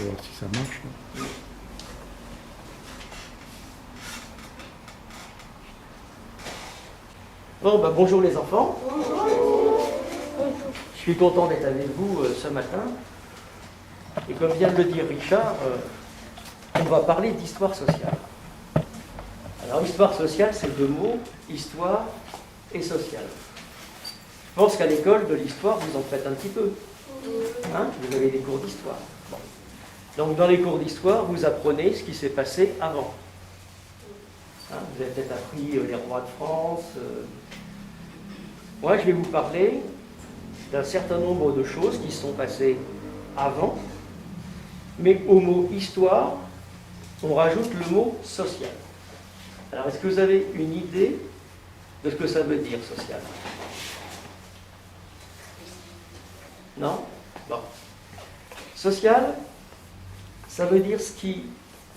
vais voir si ça marche. Là. Bon, bonjour les enfants. Bonjour. Je suis content d'être avec vous ce matin. Et comme vient de le dire Richard, on va parler d'histoire sociale. Alors, histoire sociale, c'est deux mots, histoire et sociale. Je pense qu'à l'école de l'histoire, vous en faites un petit peu. Hein, vous avez des cours d'histoire. Bon. Donc, dans les cours d'histoire, vous apprenez ce qui s'est passé avant. Hein, vous avez peut-être appris les rois de France. Moi, je vais vous parler d'un certain nombre de choses qui se sont passées avant, mais au mot histoire, on rajoute le mot social. Alors, est-ce que vous avez une idée de ce que ça veut dire, social? Non? Bon. Social, ça veut dire ce qui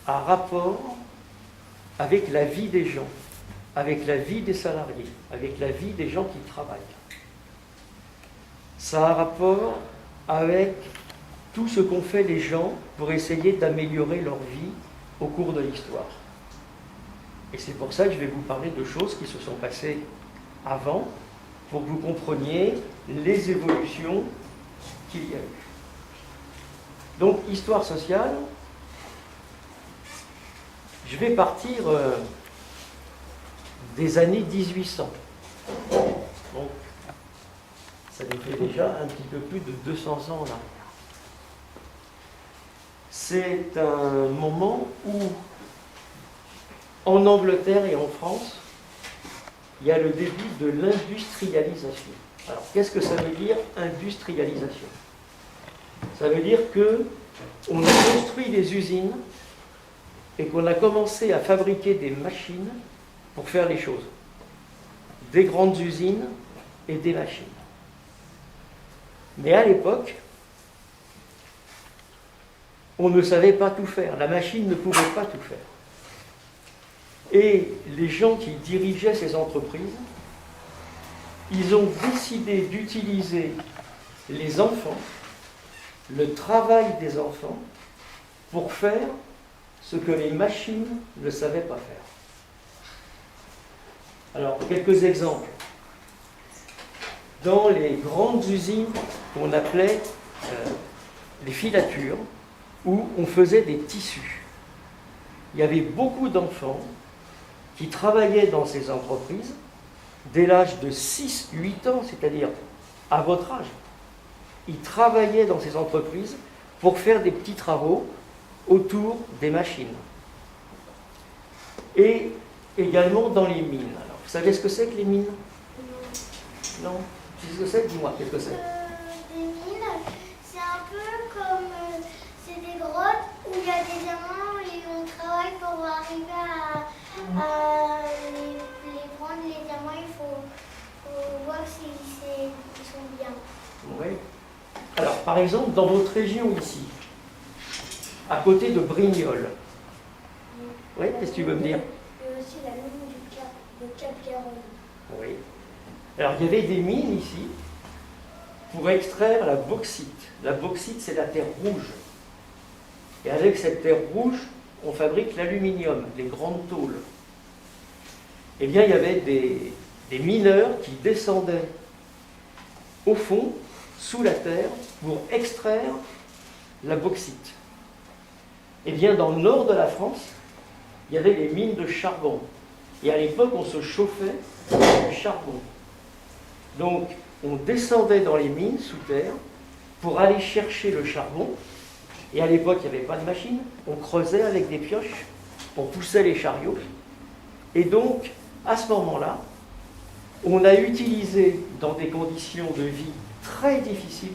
a rapport avec la vie des gens, avec la vie des salariés, avec la vie des gens qui travaillent. Ça a rapport avec tout ce qu'ont fait les gens pour essayer d'améliorer leur vie au cours de l'histoire. Et c'est pour ça que je vais vous parler de choses qui se sont passées avant, pour que vous compreniez les évolutions qu'il y a eu. Donc, histoire sociale, je vais partir des années 1800. Donc, ça nous fait déjà un petit peu plus de 200 ans en arrière. C'est un moment où, en Angleterre et en France, il y a le début de l'industrialisation. Alors, qu'est-ce que ça veut dire, industrialisation? Ça veut dire qu'on a construit des usines et qu'on a commencé à fabriquer des machines pour faire les choses. Des grandes usines et des machines. Mais à l'époque, on ne savait pas tout faire. La machine ne pouvait pas tout faire. Et les gens qui dirigeaient ces entreprises, ils ont décidé d'utiliser les enfants, le travail des enfants, pour faire ce que les machines ne savaient pas faire. Alors, quelques exemples. Dans les grandes usines qu'on appelait les filatures, où on faisait des tissus, il y avait beaucoup d'enfants qui travaillaient dans ces entreprises dès l'âge de 6-8 ans, c'est-à-dire à votre âge. Ils travaillaient dans ces entreprises pour faire des petits travaux autour des machines. Et également dans les mines. Alors, vous savez ce que c'est que les mines? Non. Tu sais ce que c'est? Dis-moi, qu'est-ce que c'est? Des mines, c'est un peu comme c'est des grottes où il y a des diamants et on travaille pour arriver à les prendre. Les diamants, il faut voir s'ils sont bien. Oui. Alors, par exemple, dans votre région ici, à côté de Brignoles, oui, qu'est-ce que tu veux me dire? Il y a aussi la mine de Cap-Garonne. Oui. Alors, il y avait des mines ici pour extraire la bauxite. La bauxite, c'est la terre rouge. Et avec cette terre rouge, on fabrique l'aluminium, les grandes tôles. Eh bien, il y avait des mineurs qui descendaient au fond, sous la terre, pour extraire la bauxite. Eh bien, dans le nord de la France, il y avait des mines de charbon. Et à l'époque, on se chauffait du charbon. Donc, on descendait dans les mines sous terre pour aller chercher le charbon. Et à l'époque, il n'y avait pas de machine. On creusait avec des pioches, on poussait les chariots. Et donc, à ce moment-là, on a utilisé, dans des conditions de vie très difficiles,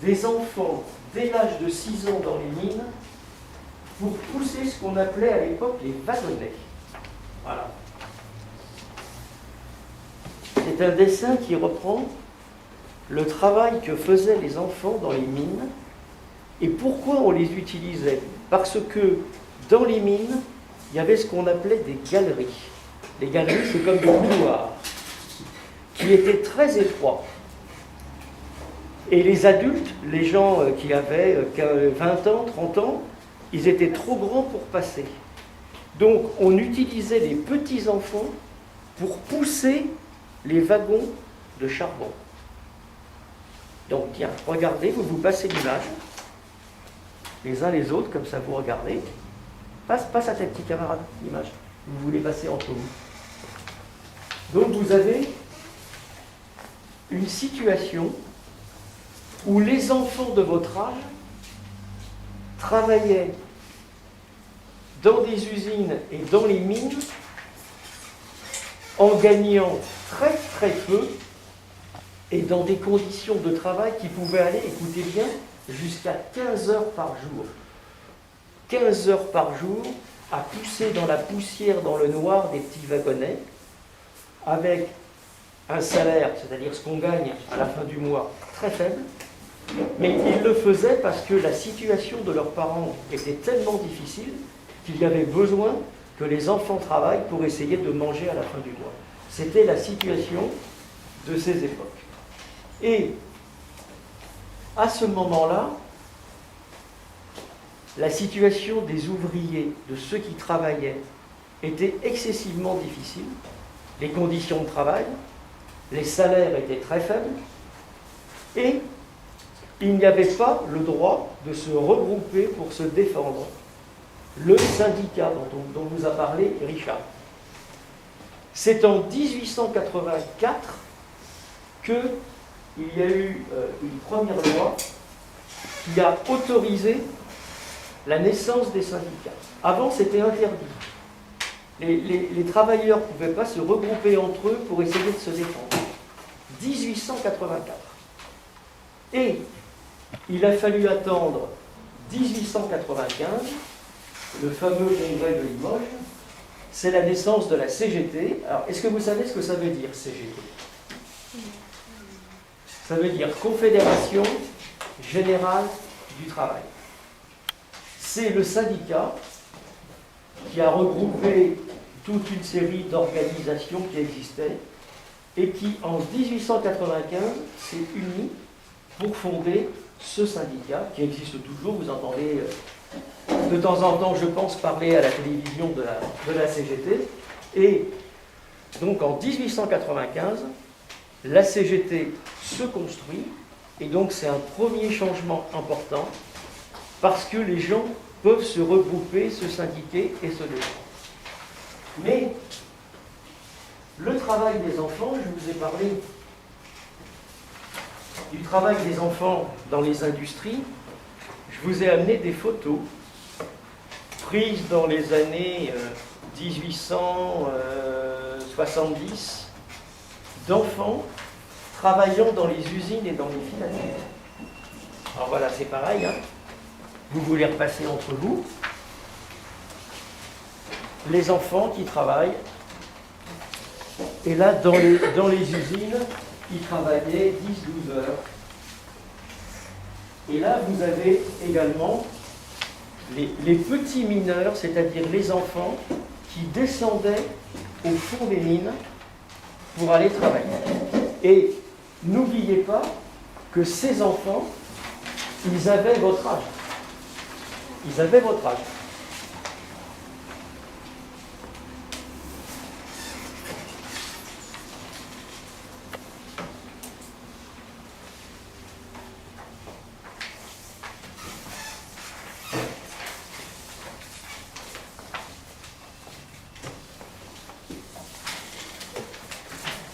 des enfants dès l'âge de 6 ans dans les mines pour pousser ce qu'on appelait à l'époque les wagonnets. Voilà. C'est un dessin qui reprend le travail que faisaient les enfants dans les mines. Et pourquoi on les utilisait? Parce que dans les mines, il y avait ce qu'on appelait des galeries. Les galeries, c'est comme des couloirs qui étaient très étroits. Et les adultes, les gens qui avaient 20 ans, 30 ans, ils étaient trop grands pour passer. Donc on utilisait les petits-enfants pour pousser les wagons de charbon. Donc tiens, regardez, vous passez l'image, les uns les autres, comme ça vous regardez. Passe à tes petits camarades, l'image. Vous voulez passer entre vous. Donc vous avez une situation où les enfants de votre âge travaillaient dans des usines et dans les mines en gagnant très très peu et dans des conditions de travail qui pouvaient aller, écoutez bien, jusqu'à 15 heures par jour. 15 heures par jour à pousser dans la poussière, dans le noir des petits wagonnets, avec un salaire, c'est-à-dire ce qu'on gagne à la fin du mois, très faible, mais ils le faisaient parce que la situation de leurs parents était tellement difficile qu'il y avait besoin que les enfants travaillent pour essayer de manger à la fin du mois. C'était la situation de ces époques. Et à ce moment-là, la situation des ouvriers, de ceux qui travaillaient, était excessivement difficile. Les conditions de travail, les salaires étaient très faibles, et il n'y avait pas le droit de se regrouper pour se défendre. Le syndicat dont nous a parlé Richard. C'est en 1884 qu'il y a eu une première loi qui a autorisé la naissance des syndicats. Avant, c'était interdit. Les travailleurs ne pouvaient pas se regrouper entre eux pour essayer de se défendre. 1884. Et il a fallu attendre 1895, le fameux congrès de Limoges, c'est la naissance de la CGT. Alors, est-ce que vous savez ce que ça veut dire, CGT? Ça veut dire Confédération Générale du Travail. C'est le syndicat qui a regroupé toute une série d'organisations qui existaient et qui, en 1895, s'est uni pour fonder ce syndicat qui existe toujours. Vous entendez de temps en temps, je pense, parler à la télévision de la CGT. Et donc en 1895, la CGT se construit, et donc c'est un premier changement important, parce que les gens peuvent se regrouper, se syndiquer et se défendre. Mais le travail des enfants, je vous ai parlé du travail des enfants dans les industries, je vous ai amené des photos prises dans les années 1870 d'enfants travaillant dans les usines et dans les filatures. Alors voilà, c'est pareil, hein. Vous voulez repasser entre vous. Les enfants qui travaillent. Et là, dans les usines, ils travaillaient 10-12 heures. Et là, vous avez également les petits mineurs, c'est-à-dire les enfants qui descendaient au fond des mines pour aller travailler. Et n'oubliez pas que ces enfants, ils avaient votre âge. Ils avaient votre âge.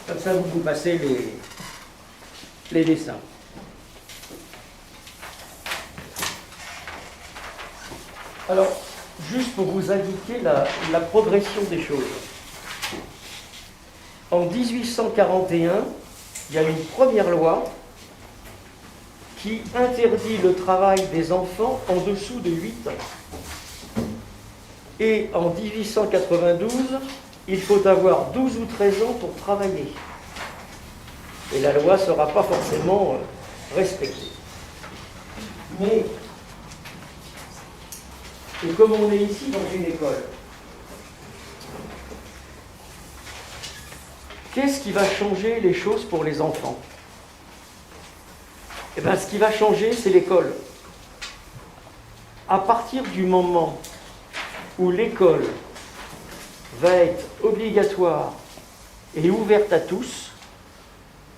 Comme ça, vous passez les dessins. Alors, juste pour vous indiquer la progression des choses. En 1841, il y a une première loi qui interdit le travail des enfants en dessous de 8 ans. Et en 1892, il faut avoir 12 ou 13 ans pour travailler. Et la loi ne sera pas forcément respectée. Mais, et comme on est ici dans une école, qu'est-ce qui va changer les choses pour les enfants? Eh bien, ce qui va changer, c'est l'école. À partir du moment où l'école va être obligatoire et ouverte à tous,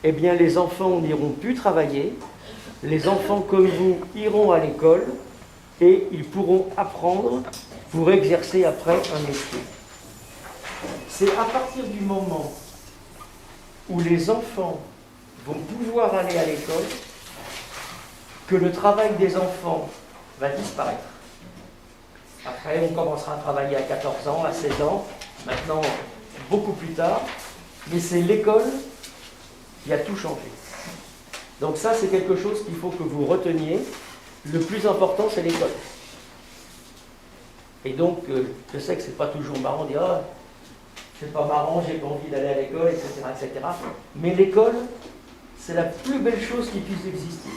eh bien, les enfants n'iront plus travailler. Les enfants comme vous iront à l'école et ils pourront apprendre pour exercer après un métier. C'est à partir du moment où les enfants vont pouvoir aller à l'école que le travail des enfants va disparaître. Après, on commencera à travailler à 14 ans, à 16 ans, maintenant beaucoup plus tard, mais c'est l'école qui a tout changé. Donc ça, c'est quelque chose qu'il faut que vous reteniez. Le plus important, c'est l'école. Et donc, je sais que c'est pas toujours marrant de dire « Ah, c'est pas marrant, j'ai pas envie d'aller à l'école, etc., etc. » Mais l'école, c'est la plus belle chose qui puisse exister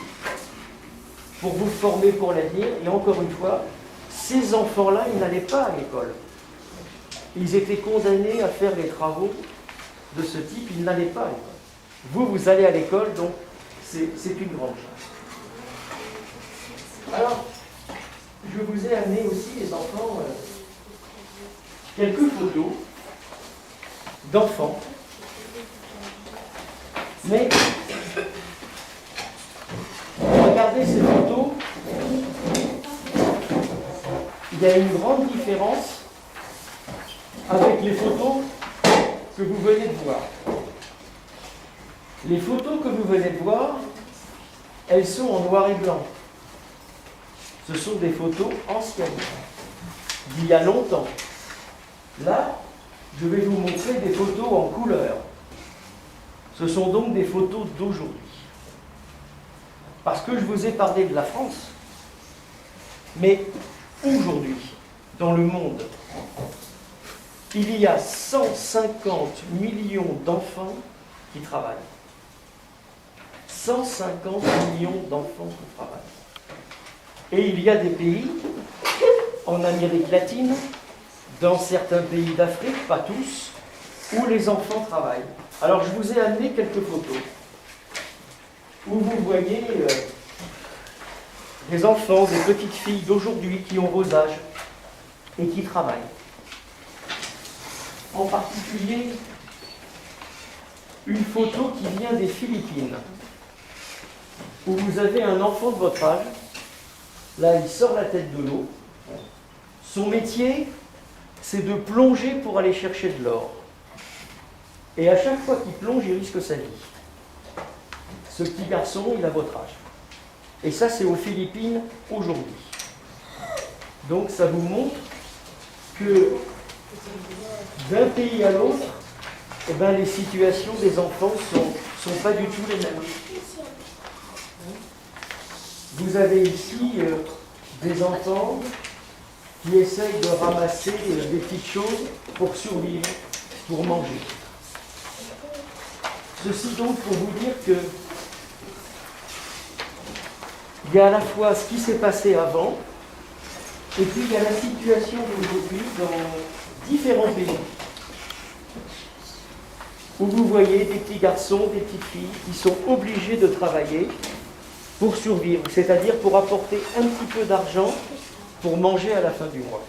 pour vous former pour l'avenir. Et encore une fois, ces enfants-là, ils n'allaient pas à l'école. Ils étaient condamnés à faire les travaux de ce type, ils n'allaient pas à l'école. Vous, vous allez à l'école, donc c'est une grande chose. Alors, je vous ai amené aussi, les enfants, quelques photos d'enfants. Mais, regardez ces photos, il y a une grande différence avec les photos que vous venez de voir. Les photos que vous venez de voir, elles sont en noir et blanc. Ce sont des photos anciennes, d'il y a longtemps. Là, je vais vous montrer des photos en couleur. Ce sont donc des photos d'aujourd'hui. Parce que je vous ai parlé de la France, mais aujourd'hui, dans le monde, il y a 150 millions d'enfants qui travaillent. 150 millions d'enfants qui travaillent. Et il y a des pays, en Amérique latine, dans certains pays d'Afrique, pas tous, où les enfants travaillent. Alors je vous ai amené quelques photos, où vous voyez des enfants, des petites filles d'aujourd'hui qui ont vos âges et qui travaillent. En particulier, une photo qui vient des Philippines, où vous avez un enfant de votre âge. Là, il sort la tête de l'eau. Son métier, c'est de plonger pour aller chercher de l'or. Et à chaque fois qu'il plonge, il risque sa vie. Ce petit garçon, il a votre âge. Et ça, c'est aux Philippines aujourd'hui. Donc, ça vous montre que d'un pays à l'autre, eh ben, les situations des enfants sont pas du tout les mêmes. Vous avez ici des enfants qui essayent de ramasser des petites choses pour survivre, pour manger. Ceci donc pour vous dire que il y a à la fois ce qui s'est passé avant, et puis il y a la situation d'aujourd'hui dans différents pays, où vous voyez des petits garçons, des petites filles qui sont obligés de travailler pour survivre, c'est-à-dire pour apporter un petit peu d'argent pour manger à la fin du mois.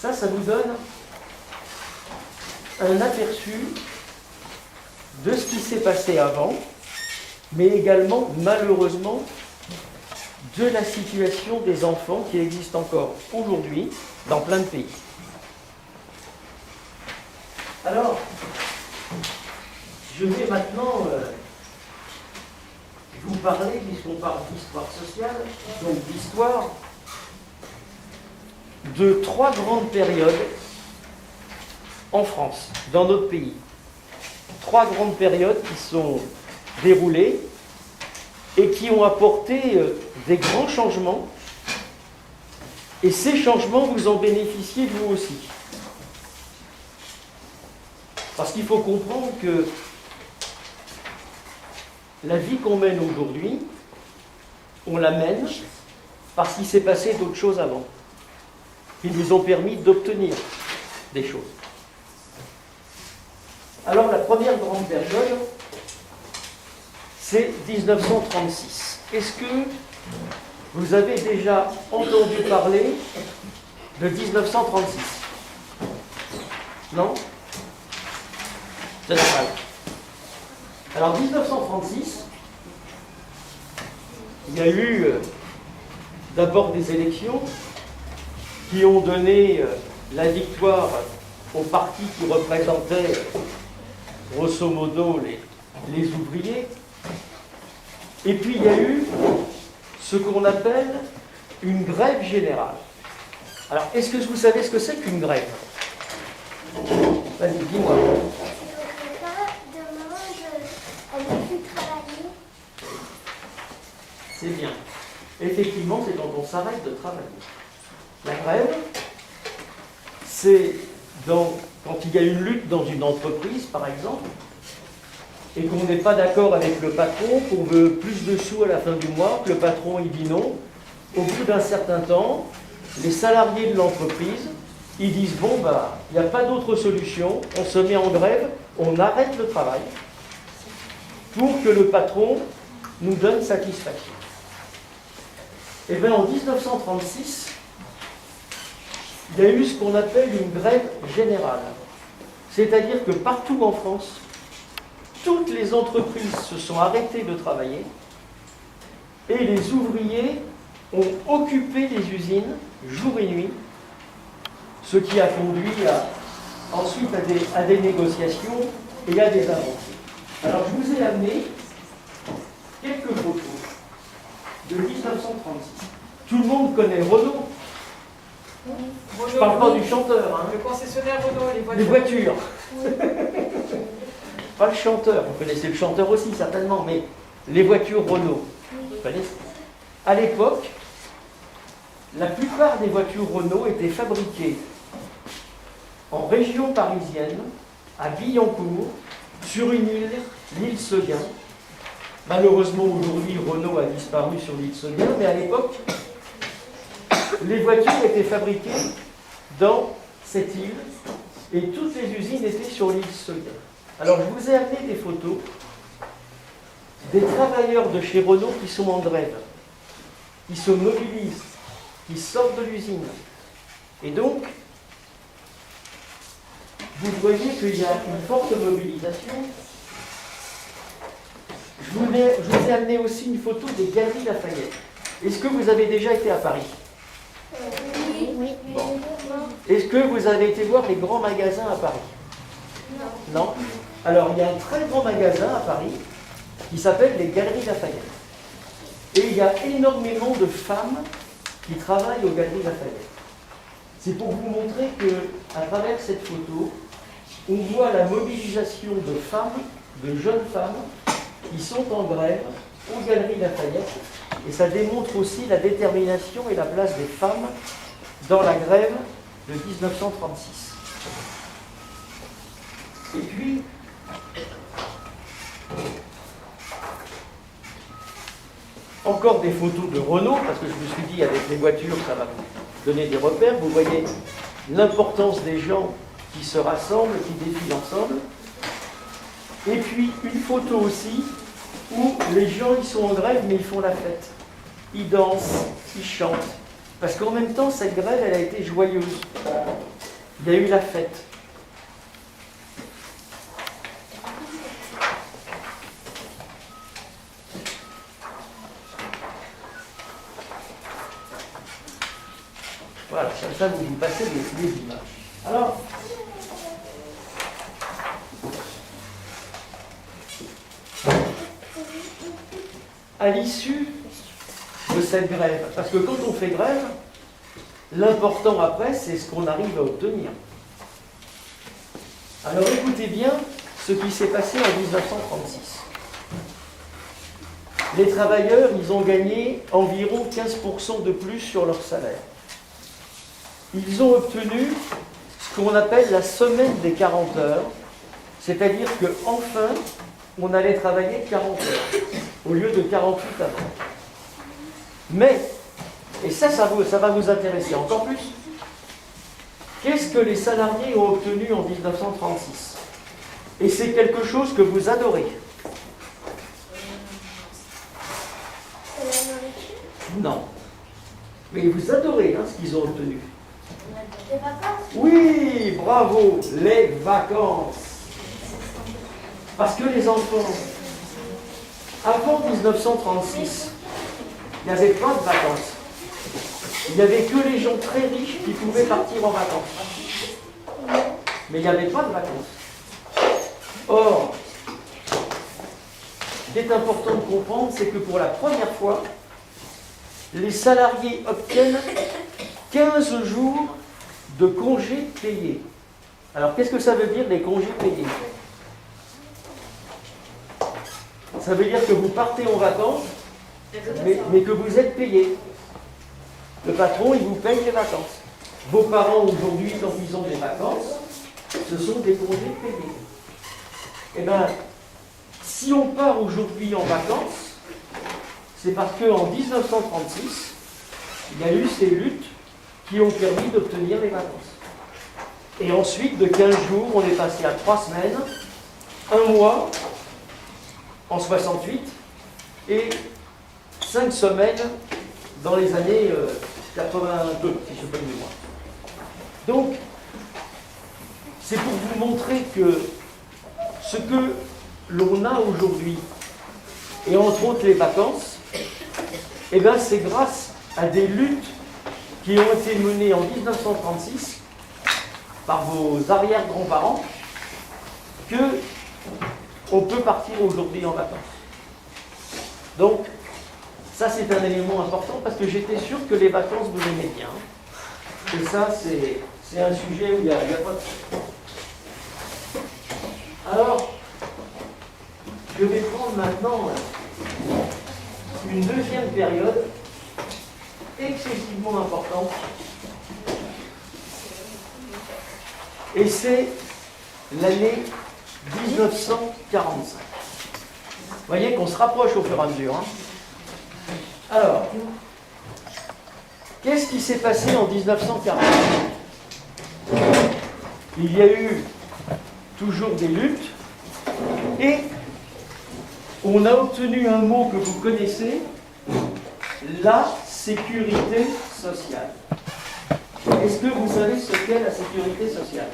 Ça vous donne un aperçu de ce qui s'est passé avant, mais également, malheureusement, de la situation des enfants qui existe encore aujourd'hui dans plein de pays. Alors, je vais maintenant vous parler, puisqu'on parle d'histoire sociale, donc d'histoire, de 3 grandes périodes en France, dans notre pays. 3 grandes périodes qui sont déroulées et qui ont apporté des grands changements. Et ces changements, vous en bénéficiez vous aussi. Parce qu'il faut comprendre que la vie qu'on mène aujourd'hui, on la mène parce qu'il s'est passé d'autres choses avant, qui nous ont permis d'obtenir des choses. Alors la première grande période, c'est 1936. Est-ce que vous avez déjà entendu parler de 1936? Non? C'est normal. Alors 1936, il y a eu d'abord des élections qui ont donné la victoire au parti qui représentait grosso modo les ouvriers. Et puis il y a eu ce qu'on appelle une grève générale. Alors, est-ce que vous savez ce que c'est qu'une grève? Vas-y, dis-moi. C'est bien. Effectivement, c'est quand on s'arrête de travailler. La grève, c'est quand il y a une lutte dans une entreprise, par exemple, et qu'on n'est pas d'accord avec le patron, qu'on veut plus de sous à la fin du mois, que le patron il dit non. Au bout d'un certain temps, les salariés de l'entreprise, ils disent bon, il n'y a pas d'autre solution, on se met en grève, on arrête le travail pour que le patron nous donne satisfaction. Et bien en 1936, il y a eu ce qu'on appelle une grève générale. C'est-à-dire que partout en France, toutes les entreprises se sont arrêtées de travailler et les ouvriers ont occupé les usines jour et nuit, ce qui a conduit ensuite à des négociations et à des avancées. Alors je vous ai amené quelques photos de 1936. Tout le monde connaît Renault. Renault, Je ne parle pas du chanteur. Hein. Le concessionnaire Renault, Les voitures. Pas le chanteur. Vous connaissez le chanteur aussi, certainement, mais les voitures Renault. Vous connaissez ? À l'époque, la plupart des voitures Renault étaient fabriquées en région parisienne, à Billancourt, sur une île, l'île Seguin. Malheureusement, aujourd'hui, Renault a disparu sur l'île Seguin, mais à l'époque, les voitures étaient fabriquées dans cette île et toutes les usines étaient sur l'île Seguin. Alors, je vous ai amené des photos des travailleurs de chez Renault qui sont en grève, qui se mobilisent, qui sortent de l'usine. Et donc, vous voyez qu'il y a une forte mobilisation. Je vous ai amené aussi une photo des Galeries Lafayette. Est-ce que vous avez déjà été à Paris? Oui. Bon. Est-ce que vous avez été voir les grands magasins à Paris? Non. Alors, il y a un très grand magasin à Paris qui s'appelle les Galeries Lafayette. Et il y a énormément de femmes qui travaillent aux Galeries Lafayette. C'est pour vous montrer qu'à travers cette photo, on voit la mobilisation de femmes, de jeunes femmes, qui sont en grève aux Galeries Lafayette. Et ça démontre aussi la détermination et la place des femmes dans la grève de 1936. Et puis, encore des photos de Renault, parce que je me suis dit, avec les voitures, ça va vous donner des repères. Vous voyez l'importance des gens qui se rassemblent, qui défilent ensemble. Et puis, une photo aussi, où les gens, ils sont en grève, mais ils font la fête. Ils dansent, ils chantent. Parce qu'en même temps, cette grève, elle a été joyeuse. Il y a eu la fête. Voilà, comme ça, vous passez les images. Alors, à l'issue de cette grève, parce que quand on fait grève, l'important après, c'est ce qu'on arrive à obtenir. Alors écoutez bien ce qui s'est passé en 1936. Les travailleurs, ils ont gagné environ 15% de plus sur leur salaire. Ils ont obtenu ce qu'on appelle la semaine des 40 heures, c'est-à-dire qu'enfin, on allait travailler 40 heures, au lieu de 48 avant. Mais, et ça va vous intéresser encore plus, qu'est-ce que les salariés ont obtenu en 1936? Et c'est quelque chose que vous adorez. Non. Mais vous adorez ce qu'ils ont obtenu. Les vacances. Oui, bravo, les vacances. Parce que les enfants, avant 1936, il n'y avait pas de vacances. Il n'y avait que les gens très riches qui pouvaient partir en vacances. Mais il n'y avait pas de vacances. Or, ce qui est important de comprendre, c'est que pour la première fois, les salariés obtiennent 15 jours de congés payés. Alors, qu'est-ce que ça veut dire, les congés payés? Ça veut dire que vous partez en vacances, mais que vous êtes payé. Le patron, il vous paye les vacances. Vos parents, aujourd'hui, quand ils ont des vacances, ce sont des congés payés. Eh bien, si on part aujourd'hui en vacances, c'est parce qu'en 1936, il y a eu ces luttes qui ont permis d'obtenir les vacances. Et ensuite, de 15 jours, on est passé à 3 semaines, 1 mois, en 68, et 5 semaines dans les années 82, si je ne fais pas de mémoire. Donc, c'est pour vous montrer que ce que l'on a aujourd'hui, et entre autres les vacances, eh bien c'est grâce à des luttes qui ont été menées en 1936 par vos arrière-grands-parents que on peut partir aujourd'hui en vacances. Donc, ça c'est un élément important parce que j'étais sûr que les vacances vous aimez bien. Et ça, c'est un sujet où il n'y a pas de... Alors, je vais prendre maintenant une deuxième période excessivement importante. Et c'est l'année 1945. Vous voyez qu'on se rapproche au fur et à mesure. Alors, qu'est-ce qui s'est passé en 1945? Il y a eu toujours des luttes et on a obtenu un mot que vous connaissez, la sécurité sociale. Est-ce que vous savez ce qu'est la sécurité sociale?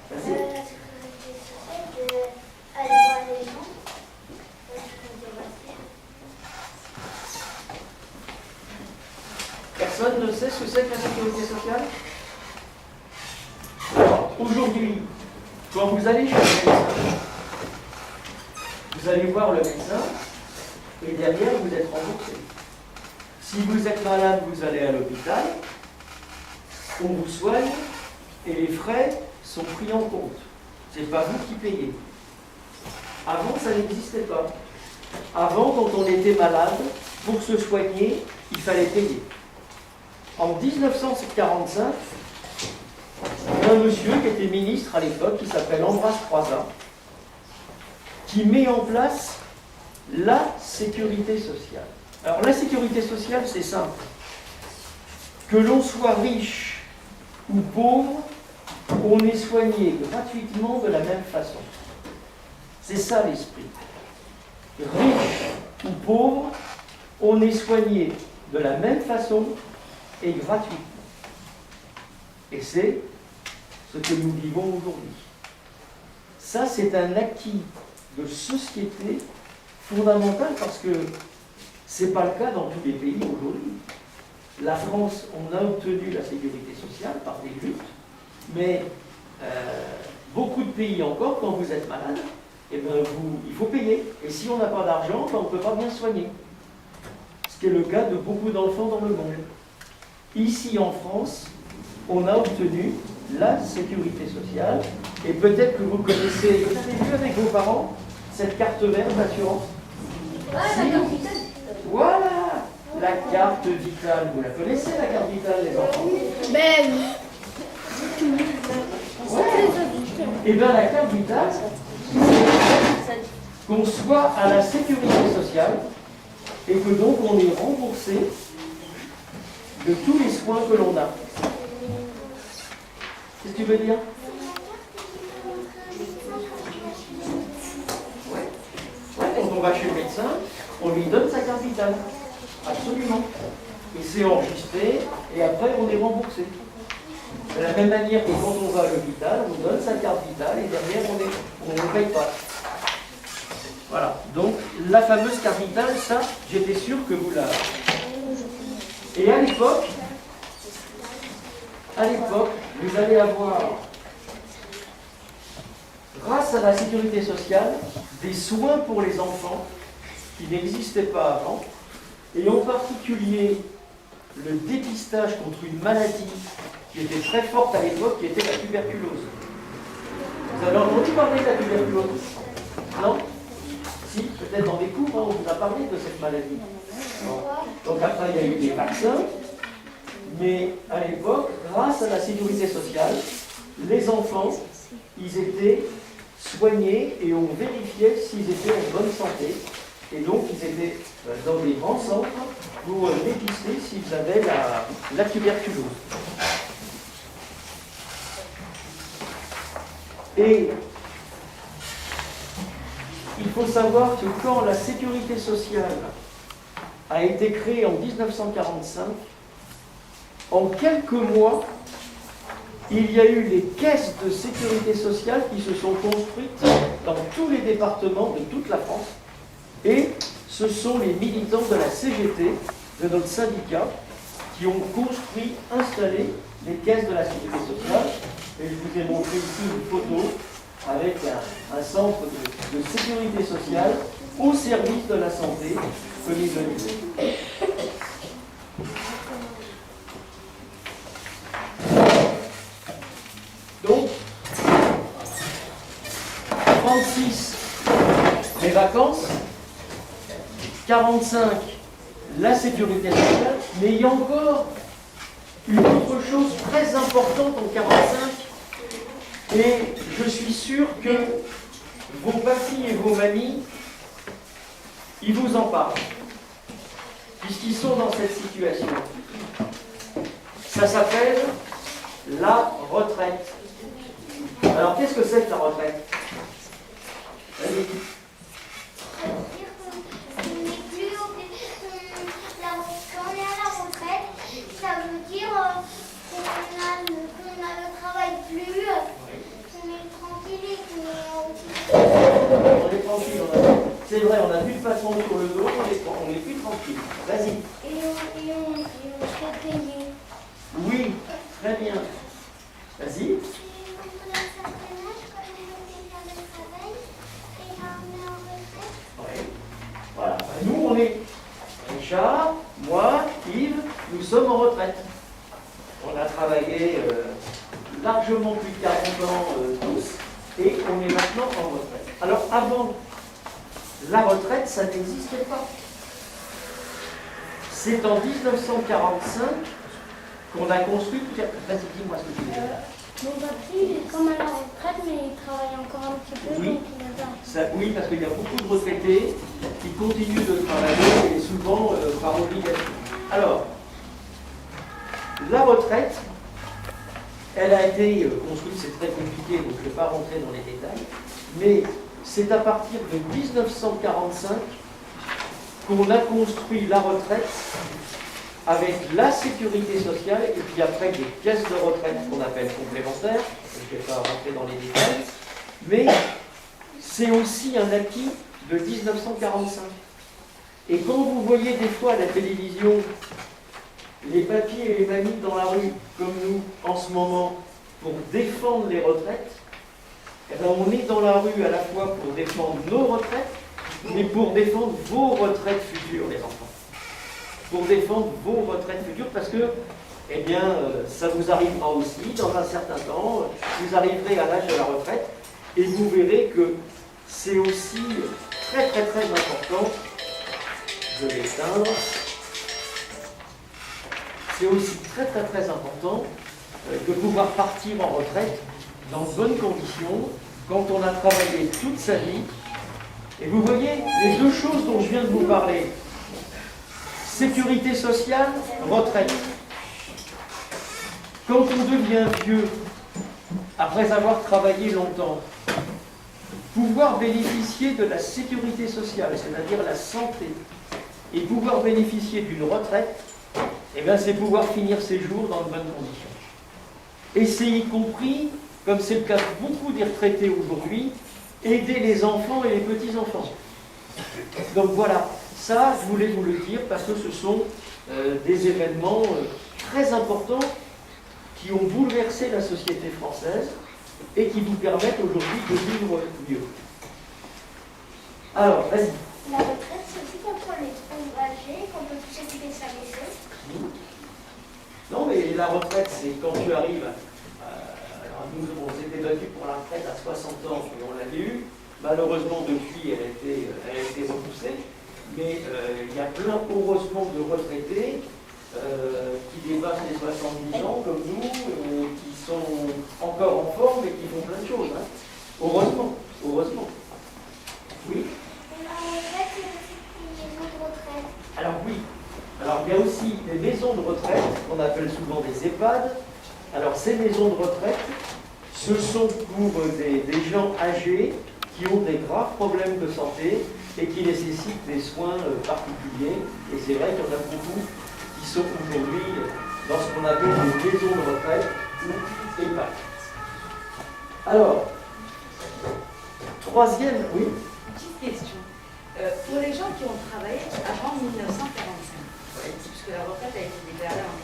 La sécurité sociale, de aller voir les gens. Personne ne sait ce que c'est que la sécurité sociale? Alors, aujourd'hui, quand vous allez chez le médecin, vous allez voir le médecin et derrière, vous êtes remboursé. Si vous êtes malade, vous allez à l'hôpital, on vous soigne et les frais sont pris en compte. Ce n'est pas vous qui payez. Avant, ça n'existait pas. Avant, quand on était malade, pour se soigner, il fallait payer. En 1945, il y a un monsieur qui était ministre à l'époque, qui s'appelle Ambroise Croizat, qui met en place la sécurité sociale. Alors la sécurité sociale, c'est simple. Que l'on soit riche ou pauvre, on est soigné gratuitement de la même façon. C'est ça l'esprit. Riche ou pauvre, on est soigné de la même façon et gratuitement. Et c'est ce que nous vivons aujourd'hui. Ça, c'est un acquis de société fondamental parce que ce n'est pas le cas dans tous les pays aujourd'hui. La France, on a obtenu la sécurité sociale par des luttes, mais beaucoup de pays encore, quand vous êtes malade, eh ben il faut payer. Et si on n'a pas d'argent, ben on ne peut pas bien soigner. Ce qui est le cas de beaucoup d'enfants dans le monde. Ici en France, on a obtenu la sécurité sociale, et peut-être que vous connaissez, vous avez vu avec vos parents, cette carte verte d'assurance. La carte vitale. Voilà, la carte vitale. Vous la connaissez, la carte vitale, les enfants? Ben Et bien la carte vitale, qu'on soit à la sécurité sociale, et que donc on est remboursé de tous les soins que l'on a. Qu'est-ce que tu veux dire? Ouais. Quand on va chez le médecin, on lui donne sa carte vitale. Absolument. Et c'est enregistré, et après on est remboursé. De la même manière que quand on va à l'hôpital, on nous donne sa carte vitale, et derrière on ne paye pas. Voilà. Donc la fameuse carte vitale, ça, j'étais sûr que vous l'avez. Et à l'époque, vous allez avoir, grâce à la sécurité sociale, des soins pour les enfants qui n'existaient pas avant, et en particulier le dépistage contre une maladie qui était très forte à l'époque, qui était la tuberculose. Vous avez entendu parler de la tuberculose? Non? Si, peut-être dans des cours, on vous a parlé de cette maladie. Bon. Donc après, il y a eu des vaccins, mais à l'époque, grâce à la sécurité sociale, les enfants, ils étaient soignés et on vérifiait s'ils étaient en bonne santé. Et donc, ils étaient dans des grands centres pour dépister s'ils avaient la tuberculose. Et il faut savoir que quand la sécurité sociale a été créée en 1945, en quelques mois, il y a eu les caisses de sécurité sociale qui se sont construites dans tous les départements de toute la France. Et ce sont les militants de la CGT, de notre syndicat, qui ont construit, installé les caisses de la sécurité sociale. Et je vous ai montré ici une photo avec un centre de sécurité sociale au service de la santé, comme il le disait. Donc, 36, les vacances, 45, la sécurité sociale, mais il y a encore une autre chose très importante en 45, et je suis sûr que vos papis et vos mamies, ils vous en parlent, puisqu'ils sont dans cette situation. Ça s'appelle la retraite. Alors, qu'est-ce que c'est que la retraite? Allez. Quand on est à la retraite, ça veut dire qu'on ne travaille plus, qu'on est tranquille et qu'on On est tranquille, c'est vrai, on n'a plus de patron sur le dos, on est plus tranquille. Vas-y. Et on se fait payer. Oui, très bien. Vas-y. Oui. Voilà. Nous, on est Richard, moi, Yves, nous sommes en retraite. On a travaillé largement plus de 40 ans tous, et on est maintenant en retraite. Alors, avant la retraite, ça n'existait pas. C'est en 1945 qu'on a construit. Vas-y, dis-moi ce que tu veux dire. Mon papy, il est comme à la retraite, mais il travaille encore un petit peu. Oui. Donc il a ça. Oui, parce qu'il y a beaucoup de retraités qui continuent de travailler, et souvent par obligation. Alors, la retraite, elle a été construite, c'est très compliqué, donc je ne vais pas rentrer dans les détails, mais c'est à partir de 1945 qu'on a construit la retraite avec la sécurité sociale et puis après des caisses de retraite qu'on appelle complémentaires. Je ne vais pas rentrer dans les détails, mais c'est aussi un acquis de 1945. Et quand vous voyez des fois à la télévision les papis et les mamies dans la rue, comme nous en ce moment, pour défendre les retraites, eh bien, on est dans la rue à la fois pour défendre nos retraites, mais pour défendre vos retraites futures, les enfants. Pour défendre vos retraites futures, parce que, eh bien, ça vous arrivera aussi dans un certain temps. Vous arriverez à l'âge de la retraite, et vous verrez que c'est aussi très très très important. Je vais éteindre. C'est aussi très très très important de pouvoir partir en retraite dans de bonnes conditions, quand on a travaillé toute sa vie. Et vous voyez, les deux choses dont je viens de vous parler, sécurité sociale, retraite. Quand on devient vieux, après avoir travaillé longtemps, pouvoir bénéficier de la sécurité sociale, c'est-à-dire la santé, Et pouvoir bénéficier d'une retraite, eh bien, c'est pouvoir finir ses jours dans de bonnes conditions. Et c'est y compris, comme c'est le cas de beaucoup des retraités aujourd'hui, aider les enfants et les petits-enfants. Donc voilà, ça, je voulais vous le dire parce que ce sont des événements très importants qui ont bouleversé la société française et qui vous permettent aujourd'hui de vivre mieux. Alors, vas-y. La retraite, c'est aussi quand on est trop âgé, qu'on peut plus s'occuper de sa maison. Non, mais la retraite, c'est quand tu arrives. Alors, nous, on s'était battu pour la retraite à 60 ans et on l'avait eu. Malheureusement, depuis, elle a été repoussée. Mais il y a plein, heureusement, de retraités qui dépassent les 70 ans, comme nous, qui sont encore en forme et qui font plein de choses. Hein. Heureusement, heureusement. Oui. En fait, c'est aussi une maison de retraite. Alors oui. Alors il y a aussi des maisons de retraite, qu'on appelle souvent des EHPAD. Alors ces maisons de retraite, ce sont pour des gens âgés qui ont des graves problèmes de santé et qui nécessitent des soins particuliers. Et c'est vrai qu'il y en a beaucoup qui sont aujourd'hui dans ce qu'on appelle des maisons de retraite ou EHPAD. Alors, troisième, oui. Petite question. Pour les gens qui ont travaillé avant 1945, puisque la retraite a été déclarée en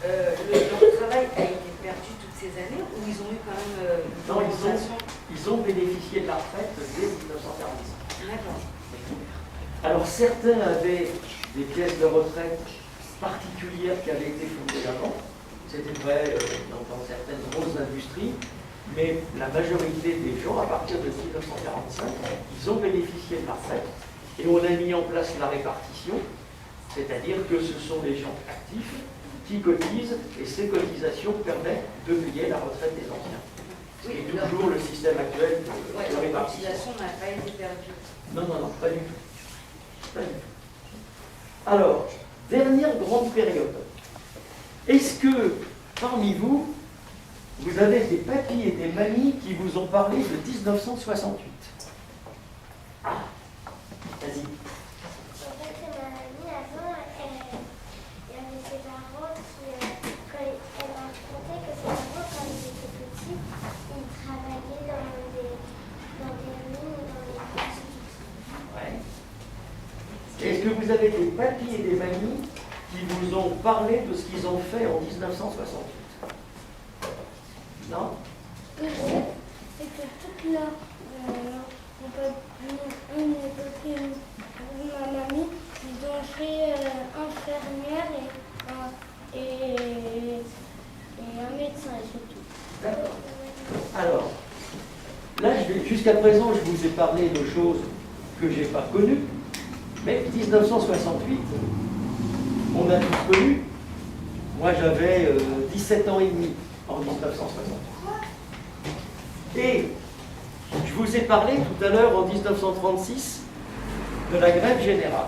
1945, leur travail a été perdu toutes ces années ou ils ont eu quand même une compensation? Ils ont bénéficié de la retraite dès 1945. D'accord. Alors certains avaient des pièces de retraite particulières qui avaient été fondées avant. C'était vrai dans certaines grosses industries. Mais la majorité des gens, à partir de 1945, ils ont bénéficié de la retraite et on a mis en place la répartition, c'est-à-dire que ce sont les gens actifs qui cotisent et ces cotisations permettent de payer la retraite des anciens. Oui, c'est toujours le système actuel de la répartition. cotisation n'a pas été perdue. Non, pas du tout. Pas du tout. Alors, dernière grande période. Est-ce que, parmi vous, vous avez des papis et des mamies qui vous ont parlé de 1968? Ah, vas-y. En fait, ma mamie, avant, il y avait ses parents qui, quand elle m'a raconté que ses parents, quand ils étaient petits, ils travaillaient dans des mines, dans les mines. Ouais. Est-ce que vous avez des papis et des mamies qui vous ont parlé de ce qu'ils ont fait en 1968? Non? Oui, c'est que toute leur. On peut dire ma mamie, ils ont fait infirmière et un médecin et surtout. D'accord. Alors, là, jusqu'à présent, je vous ai parlé de choses que je n'ai pas connues, mais 1968, on a tous connu. Moi, j'avais 17 ans et demi en 1968. Et je vous ai parlé tout à l'heure, en 1936, de la grève générale.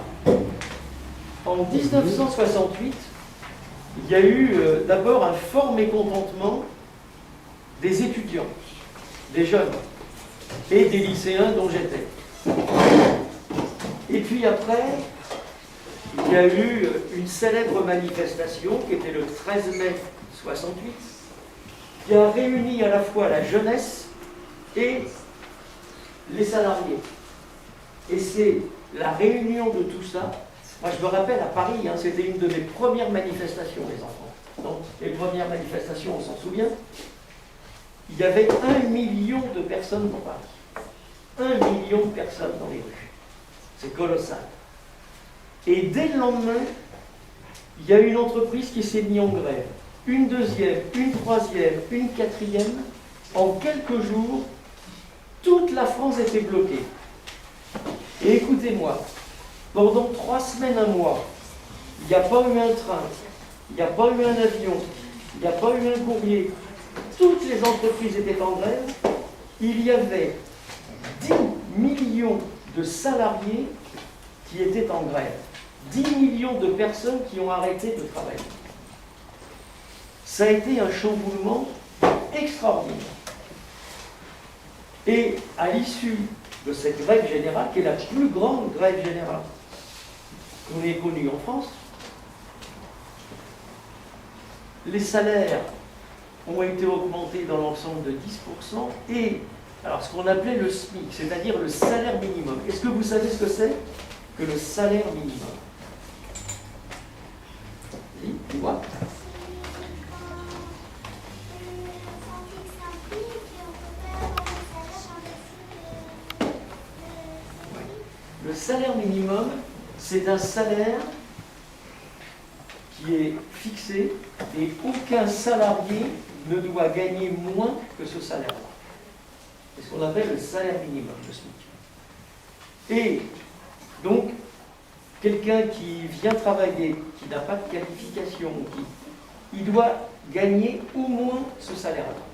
En 1968, il y a eu d'abord un fort mécontentement des étudiants, des jeunes et des lycéens dont j'étais. Et puis après, il y a eu une célèbre manifestation qui était le 13 mai 68, qui a réuni à la fois la jeunesse et les salariés. Et c'est la réunion de tout ça. Moi, je me rappelle à Paris, c'était une de mes premières manifestations, les enfants. Donc, les premières manifestations, on s'en souvient. Il y avait 1 million de personnes dans Paris. 1 million de personnes dans les rues. C'est colossal. Et dès le lendemain, il y a une entreprise qui s'est mise en grève. Une deuxième, une troisième, une quatrième. En quelques jours, toute la France était bloquée. Et écoutez-moi, pendant 3 semaines, 1 mois, il n'y a pas eu un train, il n'y a pas eu un avion, il n'y a pas eu un courrier. Toutes les entreprises étaient en grève. Il y avait 10 millions de salariés qui étaient en grève. 10 millions de personnes qui ont arrêté de travailler. Ça a été un chamboulement extraordinaire. Et à l'issue de cette grève générale, qui est la plus grande grève générale on est connu en France. Les salaires ont été augmentés dans l'ensemble de 10%, et alors ce qu'on appelait le SMIC, c'est-à-dire le salaire minimum. Est-ce que vous savez ce que c'est que le salaire minimum? Oui, dis-moi. Le salaire minimum, c'est un salaire qui est fixé et aucun salarié ne doit gagner moins que ce salaire-là. C'est ce qu'on appelle le salaire minimum, le SMIC. Et donc, quelqu'un qui vient travailler, qui n'a pas de qualification, il doit gagner au moins ce salaire-là.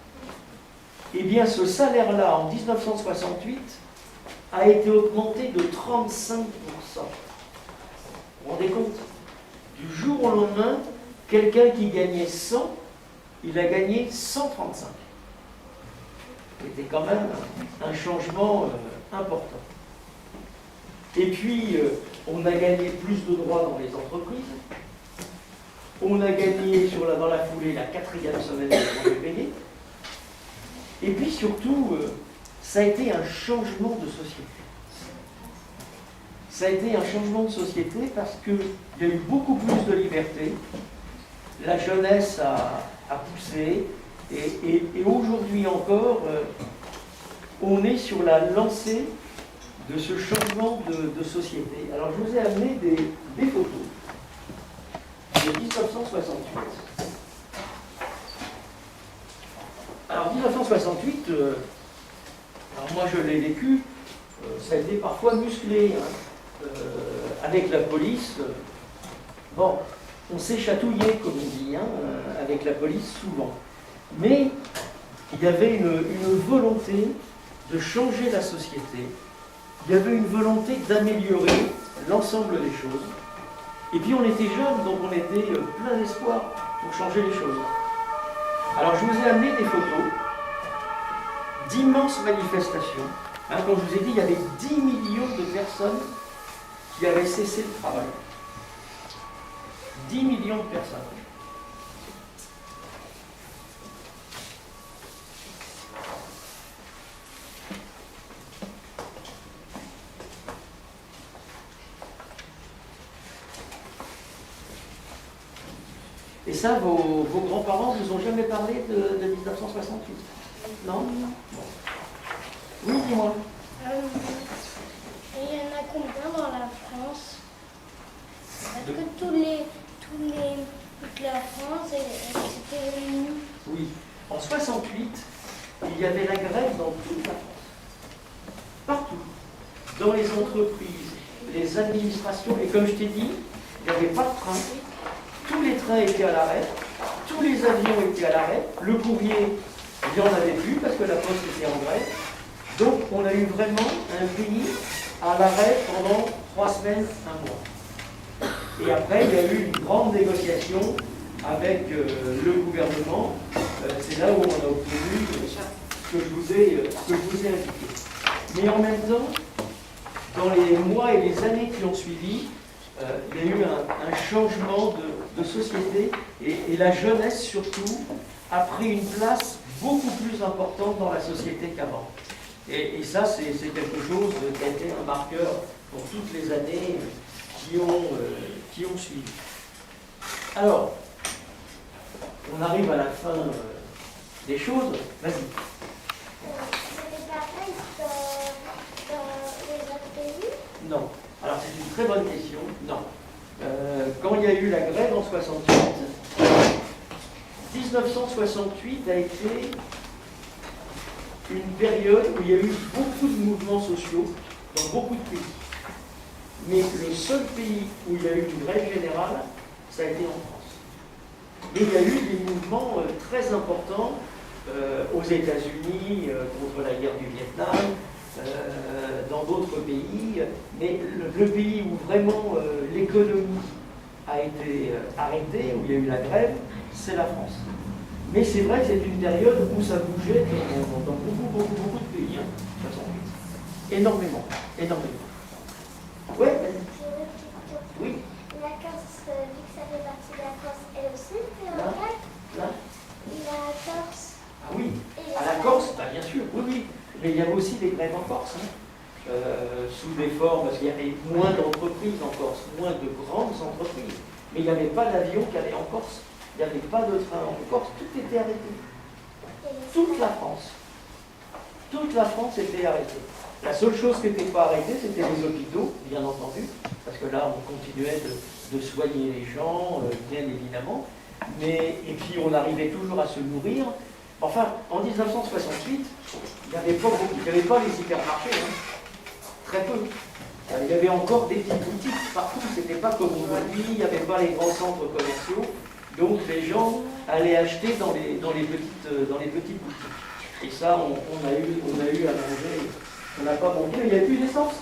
Eh bien, ce salaire-là, en 1968, a été augmenté de 35%. Vous vous rendez compte? Du jour au lendemain, quelqu'un qui gagnait 100, il a gagné 135. C'était quand même un changement important. Et puis, on a gagné plus de droits dans les entreprises. On a gagné dans la foulée la 4e semaine de congé payé. Et puis surtout, ça a été un changement de société. Ça a été un changement de société parce qu'il y a eu beaucoup plus de liberté. La jeunesse a poussé. Et aujourd'hui encore, on est sur la lancée de ce changement de société. Alors je vous ai amené des photos de 1968. Alors 1968, alors moi je l'ai vécu, ça a été parfois musclé, hein, avec la police. Bon, on s'est chatouillé, comme on dit, hein, avec la police souvent. Mais il y avait une volonté de changer la société. Il y avait une volonté d'améliorer l'ensemble des choses. Et puis on était jeunes, donc on était plein d'espoir pour changer les choses. Alors je vous ai amené des photos d'immenses manifestations. Hein, comme je vous ai dit, il y avait 10 millions de personnes qui avaient cessé le travail. 10 millions de personnes. Et ça, vos grands-parents ne vous ont jamais parlé de 1968? Non? Bon. Oui, dis-moi. Il y en a combien dans la France? Est-ce que toute la France s'était réunie? Oui. En 68, il y avait la grève dans toute la France. Partout. Dans les entreprises, les administrations. Et comme je t'ai dit, il n'y avait pas de train. Tous les trains étaient à l'arrêt. Tous les avions étaient à l'arrêt. Le courrier, il n'y en avait plus parce que la poste était en grève. Donc on a eu vraiment un pays à l'arrêt pendant 3 semaines, 1 mois. Et après, il y a eu une grande négociation avec le gouvernement. C'est là où on a obtenu ce que je vous ai indiqué. Mais en même temps, dans les mois et les années qui ont suivi, il y a eu un changement de société et la jeunesse surtout a pris une place beaucoup plus importante dans la société qu'avant. Et ça, c'est quelque chose qui a été un marqueur pour toutes les années qui ont suivi. Alors, on arrive à la fin des choses. Vas-y. C'était pareil dans les autres pays? Non. Alors, c'est une très bonne question. Non. Quand il y a eu la grève en 68, 1968 a été une période où il y a eu beaucoup de mouvements sociaux dans beaucoup de pays. Mais le seul pays où il y a eu une grève générale, ça a été en France. Mais il y a eu des mouvements très importants aux États-Unis contre la guerre du Vietnam, dans d'autres pays. Mais le pays où vraiment l'économie a été arrêtée, où il y a eu la grève, c'est la France. Mais c'est vrai que c'est une période où ça bougeait dans beaucoup de pays, hein, 68. Énormément. Ouais, vas-y. Oui. il y avait aussi des grèves en Corse, hein. Sous des formes, parce qu'il y avait moins d'entreprises en Corse, moins de grandes entreprises. Mais il n'y avait pas d'avion qui allait en Corse. Il n'y avait pas de train en Corse. Tout était arrêté. Toute la France. Toute la France était arrêtée. La seule chose qui n'était pas arrêtée, c'était les hôpitaux, bien entendu, parce que là, on continuait de soigner les gens, bien évidemment. Et puis, on arrivait toujours à se nourrir. Enfin, en 1968, il n'y avait pas les hypermarchés. Hein. Très peu. Il y avait encore des petites boutiques partout, c'était pas comme aujourd'hui, il n'y avait pas les grands centres commerciaux, donc les gens allaient acheter dans les petites boutiques. Et ça, on a eu à manger, on n'a pas mangé, mais il n'y avait plus d'essence.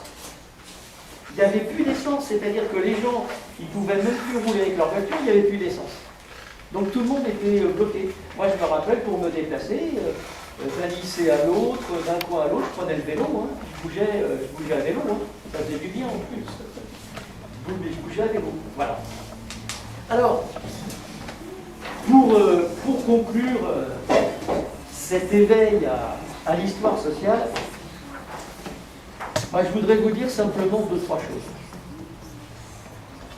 Il n'y avait plus d'essence, c'est-à-dire que les gens, ils ne pouvaient même plus rouler avec leur voiture, il n'y avait plus d'essence. Donc tout le monde était bloqué. Moi, je me rappelle, pour me déplacer, d'un lycée à l'autre, d'un coin à l'autre, je prenais le vélo, hein. Je bougeais à vélo, hein. Ça faisait du bien en plus. Je bougeais à vélo, voilà. Alors, pour conclure cet éveil à l'histoire sociale, moi, je voudrais vous dire simplement 2-3 choses.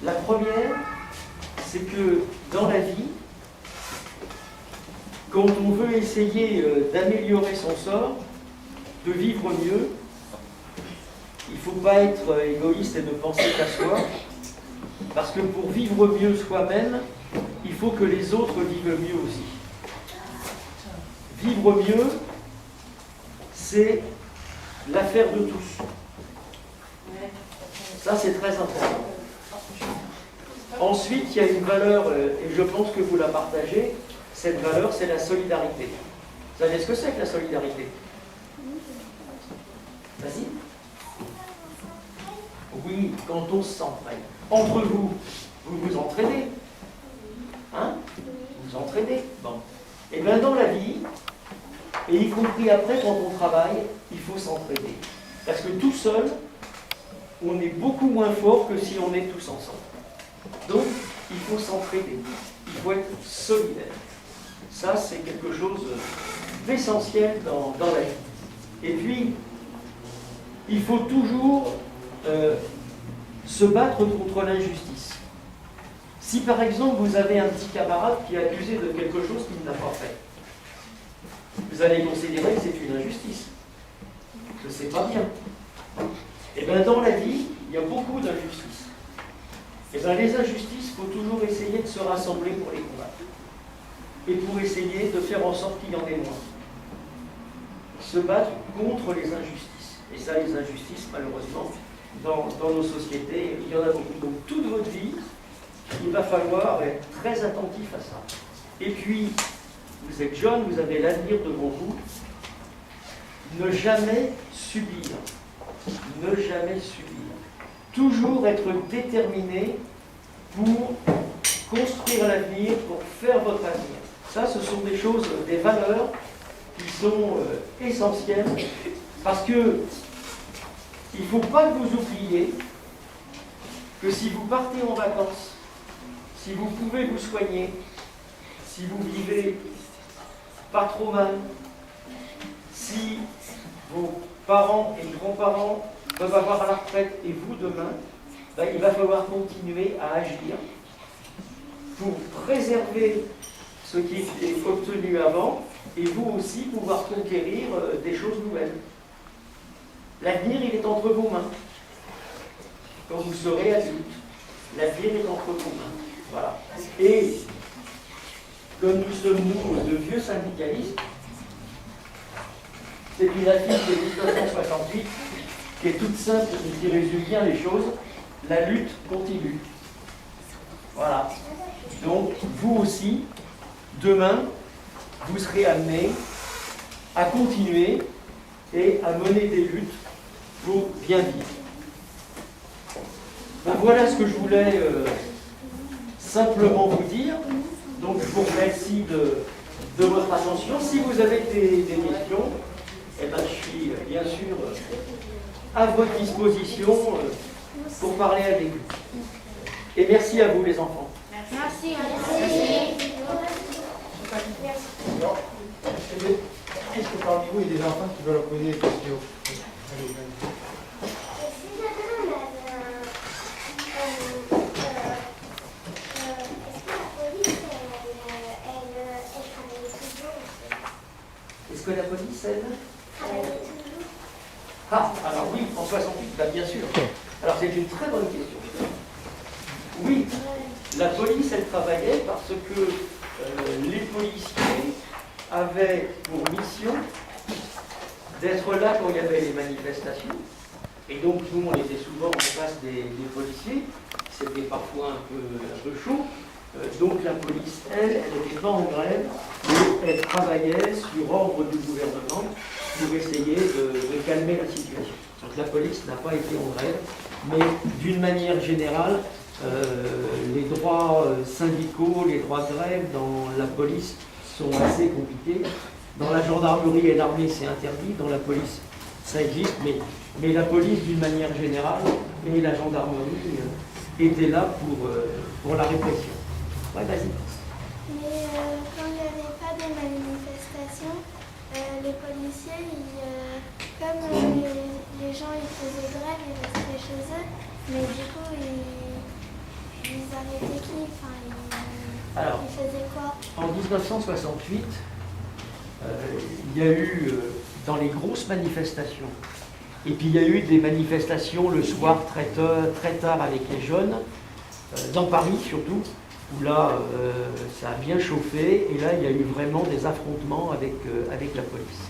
La première, c'est que dans la vie, quand on veut essayer d'améliorer son sort, de vivre mieux, il ne faut pas être égoïste et ne penser qu'à soi, parce que pour vivre mieux soi-même, il faut que les autres vivent mieux aussi. Vivre mieux, c'est l'affaire de tous. Ça, c'est très important. Ensuite, il y a une valeur, et je pense que vous la partagez. Cette valeur, c'est la solidarité. Vous savez ce que c'est que la solidarité? Vas-y. Oui, quand on s'entraide. Entre vous, vous vous entraidez. Hein? Vous entraidez. Bon. Et bien dans la vie, et y compris après quand on travaille, il faut s'entraider. Parce que tout seul, on est beaucoup moins fort que si on est tous ensemble. Donc, il faut s'entraider. Il faut être solidaire. Ça, c'est quelque chose d'essentiel dans la vie. Et puis, il faut toujours se battre contre l'injustice. Si par exemple, vous avez un petit camarade qui est accusé de quelque chose qu'il n'a pas fait, vous allez considérer que c'est une injustice, que c'est pas bien. Et bien dans la vie, il y a beaucoup d'injustices. Et bien les injustices, il faut toujours essayer de se rassembler pour les combattre. Et pour essayer de faire en sorte qu'il y en ait moins. Se battre contre les injustices. Et ça, les injustices, malheureusement, dans nos sociétés, il y en a beaucoup. Donc toute votre vie, il va falloir être très attentif à ça. Et puis, vous êtes jeune, vous avez l'avenir devant vous. Ne jamais subir. Ne jamais subir. Toujours être déterminé pour construire l'avenir, pour faire votre avenir. Ça, ce sont des choses, des valeurs qui sont essentielles, parce que il ne faut pas que vous oubliez que si vous partez en vacances, si vous pouvez vous soigner, si vous vivez pas trop mal, si vos parents et grands-parents peuvent avoir à la retraite et vous demain, ben, il va falloir continuer à agir pour préserver ce qui est obtenu avant et vous aussi pouvoir conquérir des choses nouvelles. L'avenir, il est entre vos mains. Quand vous serez adulte, l'avenir est entre vos mains. Voilà. Et comme nous sommes, nous, de vieux syndicalistes, c'est une affiche de 1968 qui est toute simple et qui résume bien les choses. La lutte continue. Voilà. Donc, vous aussi, demain, vous serez amenés à continuer et à mener des luttes pour bien vivre. Donc, voilà ce que je voulais simplement vous dire. Donc, je vous remercie de votre attention. Si vous avez des questions, eh ben, je suis bien sûr à votre disposition pour parler avec vous. Et merci à vous les enfants. Merci. Merci. parmi vous, il y a des enfants qui veulent poser des questions. Allez, allez. Si jamais on avait est-ce que la police, elle travaillait toujours aussi? Est-ce que la police, elle Travaillait toujours? Ah, alors oui, en 68, bah bien sûr. Alors c'est une très bonne question. Oui, la police, elle travaillait parce que les policiers avaient pour mission d'être là quand il y avait les manifestations. Et donc nous, on était souvent en face des policiers. C'était parfois un peu chaud. Donc la police, elle n'était pas en grève, mais elle travaillait sur ordre du gouvernement pour essayer de calmer la situation. Donc la police n'a pas été en grève, mais d'une manière générale, les droits syndicaux, les droits de grève dans la police sont assez compliqués. Dans la gendarmerie et l'armée, c'est interdit. Dans la police, ça existe. Mais la police, d'une manière générale, et la gendarmerie étaient là pour la répression. Ouais, vas-y. Mais quand il n'y avait pas de manifestation, les policiers, comme les gens ils faisaient grève, ils restaient chez eux, mais du coup ils arrêtaient qui? Enfin, Alors, ils faisaient quoi? en 1968, il y a eu dans les grosses manifestations, et puis il y a eu des manifestations le soir très tard avec les jeunes, dans Paris surtout, où là ça a bien chauffé, et là il y a eu vraiment des affrontements avec la police.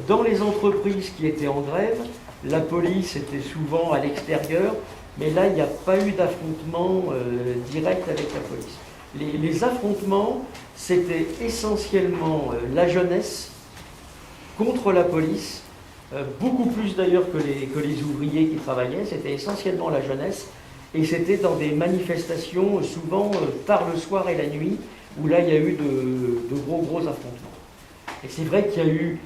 Dans les entreprises qui étaient en grève, la police était souvent à l'extérieur, mais là il n'y a pas eu d'affrontement direct avec la police. Les affrontements, c'était essentiellement la jeunesse contre la police, beaucoup plus d'ailleurs que les ouvriers qui travaillaient, c'était essentiellement la jeunesse, et c'était dans des manifestations souvent tard le soir et la nuit, où là il y a eu de gros affrontements. Et c'est vrai qu'il y a eu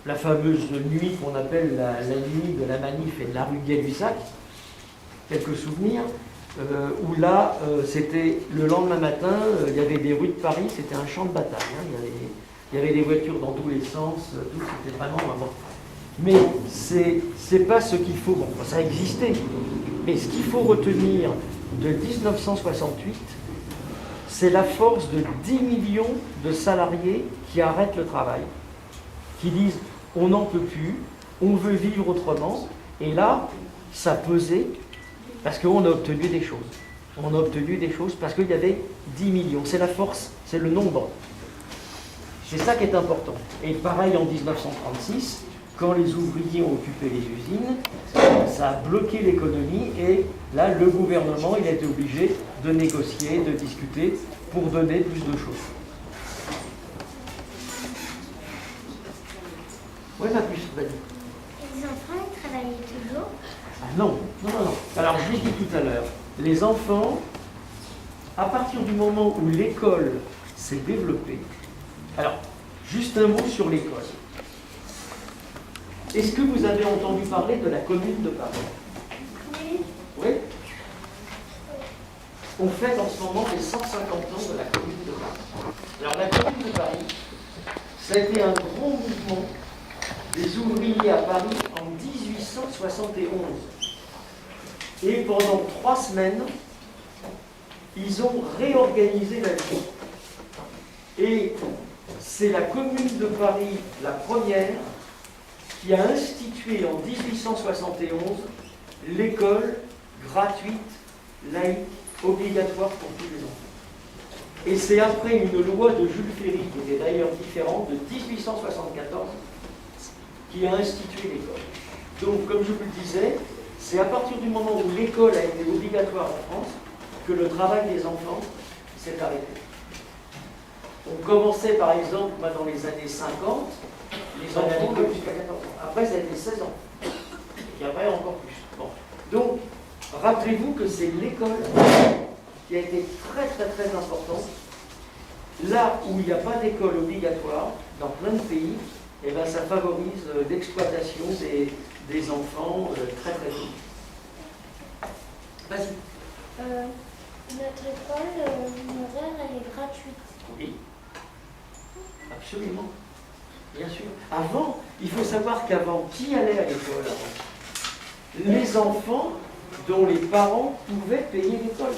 la fameuse nuit qu'on appelle la nuit de la manif et de la rue Gay-Lussac, quelques souvenirs, où là, c'était le lendemain matin, il y avait des rues de Paris, c'était un champ de bataille. Hein, il y avait des voitures dans tous les sens, tout, c'était vraiment bon. Mais c'est pas ce qu'il faut, bon, ça existait, mais ce qu'il faut retenir de 1968, c'est la force de 10 millions de salariés qui arrêtent le travail, qui disent on n'en peut plus, on veut vivre autrement, et là, ça pesait. Parce qu'on a obtenu des choses. On a obtenu des choses parce qu'il y avait 10 millions. C'est la force, c'est le nombre. C'est ça qui est important. Et pareil en 1936, quand les ouvriers ont occupé les usines, ça a bloqué l'économie et là, le gouvernement, il a été obligé de négocier, de discuter pour donner plus de choses. Oui, ma puce, vas-y. Les enfants, ils travaillaient toujours? Ah non. Alors je l'ai dit tout à l'heure, les enfants, à partir du moment où l'école s'est développée, alors juste un mot sur l'école. Est-ce que vous avez entendu parler de la Commune de Paris? Oui. Oui. On fête en ce moment les 150 ans de la Commune de Paris. Alors la Commune de Paris, ça a été un grand mouvement des ouvriers à Paris en 1871. Et pendant 3 semaines, ils ont réorganisé la vie. Et c'est la Commune de Paris, la première, qui a institué en 1871 l'école gratuite, laïque, obligatoire pour tous les enfants. Et c'est après une loi de Jules Ferry, qui était d'ailleurs différente, de 1874, qui a institué l'école. Donc, comme je vous le disais, c'est à partir du moment où l'école a été obligatoire en France que le travail des enfants s'est arrêté. On commençait par exemple, dans les années 50, les enfants jusqu'à 14 ans. Après, ça a été 16 ans. Et après, encore plus. Bon. Donc, rappelez-vous que c'est l'école qui a été très importante. Là où il n'y a pas d'école obligatoire, dans plein de pays, eh ben, ça favorise l'exploitation des enfants très tôt. Vas-y. Notre école, l'horaire, elle est gratuite. Oui. Absolument. Bien sûr. Avant, il faut savoir qu'avant, qui allait à l'école avant? Les enfants dont les parents pouvaient payer l'école.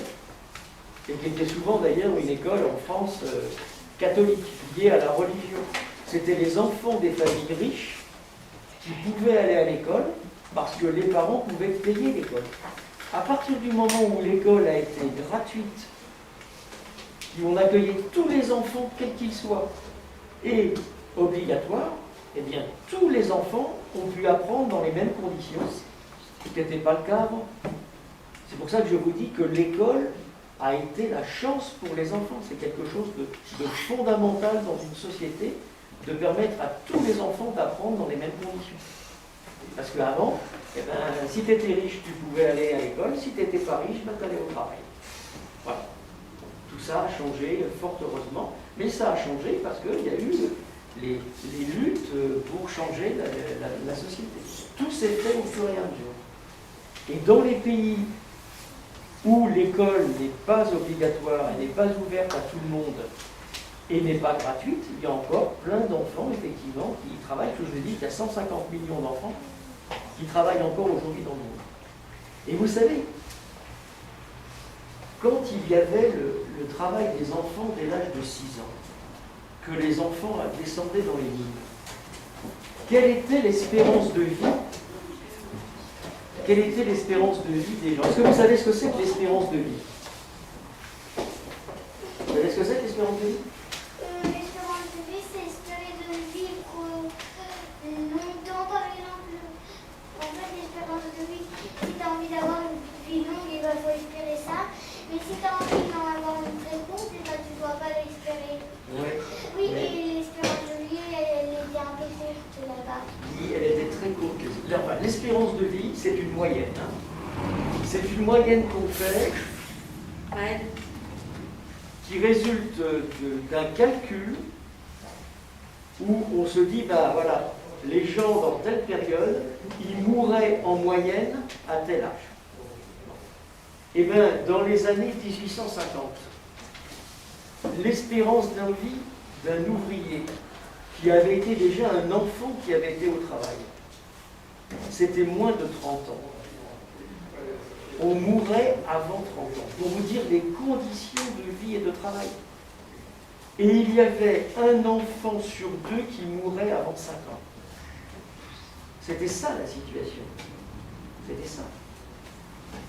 Et qui était souvent d'ailleurs une école en France catholique, liée à la religion. C'était les enfants des familles riches qui pouvaient aller à l'école parce que les parents pouvaient payer l'école. À partir du moment où l'école a été gratuite, où on accueillait tous les enfants, quels qu'ils soient, et obligatoire, eh bien, tous les enfants ont pu apprendre dans les mêmes conditions, ce qui n'était pas le cas avant. C'est pour ça que je vous dis que l'école a été la chance pour les enfants. C'est quelque chose de fondamental dans une société, de permettre à tous les enfants d'apprendre dans les mêmes conditions. Parce qu'avant, eh ben, si tu étais riche, tu pouvais aller à l'école, si tu n'étais pas riche, ben, tu allais au travail. Voilà. Tout ça a changé, fort heureusement, mais ça a changé parce qu'il y a eu les luttes pour changer la société. Tout s'est fait au fur et à mesure. Et dans les pays où l'école n'est pas obligatoire, elle n'est pas ouverte à tout le monde et n'est pas gratuite, il y a encore plein d'enfants, effectivement, qui travaillent. Je vous dis qu'il y a 150 millions d'enfants qui travaillent encore aujourd'hui dans le monde. Et vous savez, quand il y avait le travail des enfants dès l'âge de 6 ans, que les enfants descendaient dans les mines, quelle était l'espérance de vie? Quelle était l'espérance de vie des gens? Est-ce que vous savez ce que c'est que l'espérance de vie? Vous savez ce que c'est que l'espérance de vie? L'espérance de vie, c'est espérer de vivre longtemps, par exemple. En fait, l'espérance de vie, si tu as envie d'avoir une vie longue, il faut espérer ça. Mais si tu as envie d'en avoir une très courte, tu ne dois pas l'espérer. Ouais. Oui, et l'espérance de vie, elle était un peu courte là-bas. Oui, elle était très courte. Enfin, l'espérance de vie, c'est une moyenne. Hein. C'est une moyenne qu'on fait qui résulte d'un calcul où on se dit, ben voilà, les gens dans telle période, ils mourraient en moyenne à tel âge. Eh bien, dans les années 1850, l'espérance de vie d'un ouvrier qui avait été déjà un enfant qui avait été au travail, c'était moins de 30 ans. On mourrait avant 30 ans. Pour vous dire les conditions de vie et de travail. Et il y avait un enfant sur 2 qui mourait avant 5 ans. C'était ça la situation. C'était ça.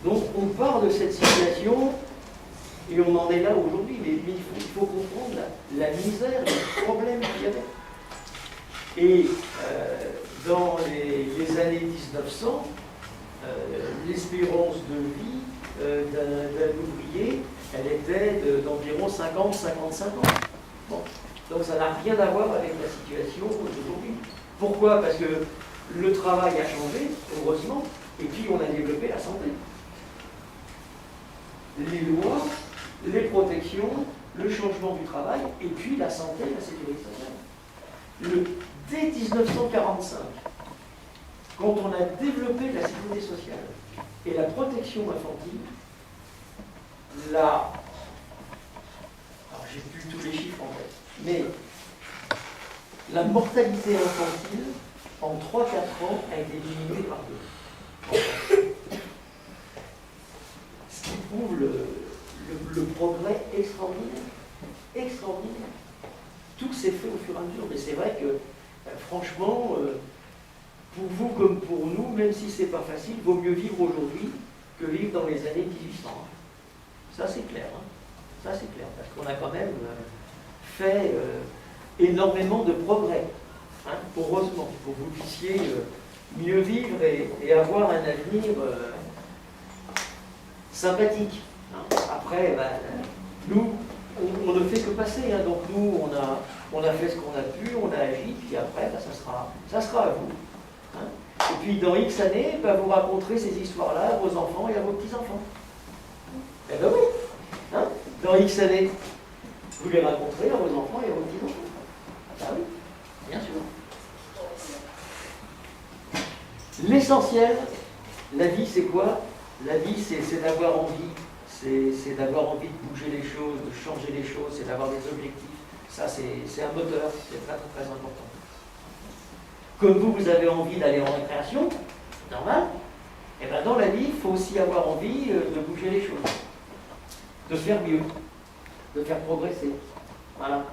Donc on part de cette situation et on en est là aujourd'hui. Mais il faut comprendre la misère, le problème qu'il y avait. Et dans les années 1900, l'espérance de vie d'un ouvrier, elle était d'environ 50-55 ans. Bon. Donc ça n'a rien à voir avec la situation d'aujourd'hui. Pourquoi? Parce que le travail a changé, heureusement, et puis on a développé la santé. Les lois, les protections, le changement du travail, et puis la santé, la sécurité sociale. Dès 1945, quand on a développé la sécurité sociale et la protection infantile, alors j'ai plus tous les chiffres en tête, mais la mortalité infantile en 3-4 ans a été diminuée par 2. Ce qui prouve le progrès extraordinaire. Extraordinaire. Tout s'est fait au fur et à mesure, mais c'est vrai que franchement, pour vous comme pour nous, même si c'est pas facile, il vaut mieux vivre aujourd'hui que vivre dans les années 1800. Ça c'est clair. Hein. Ça c'est clair, parce qu'on a quand même fait énormément de progrès. Hein, heureusement, pour que vous puissiez mieux vivre et avoir un avenir sympathique. Hein. Après, nous, on ne fait que passer. Hein, donc nous, on a fait ce qu'on a pu, on a agi, puis après, ça sera à vous. Hein. Et puis dans X années, vous raconterez ces histoires-là à vos enfants et à vos petits-enfants. Eh bien oui. Hein. Dans X années, vous les raconterez à vos enfants et à vos petits-enfants. Ah oui, bien sûr. L'essentiel, la vie, c'est quoi? La vie, c'est d'avoir envie. C'est d'avoir envie de bouger les choses, de changer les choses, c'est d'avoir des objectifs. Ça, c'est un moteur, c'est très, très, très important. Comme vous avez envie d'aller en récréation, normal, et bien dans la vie, il faut aussi avoir envie de bouger les choses, de faire mieux, de faire progresser. Voilà.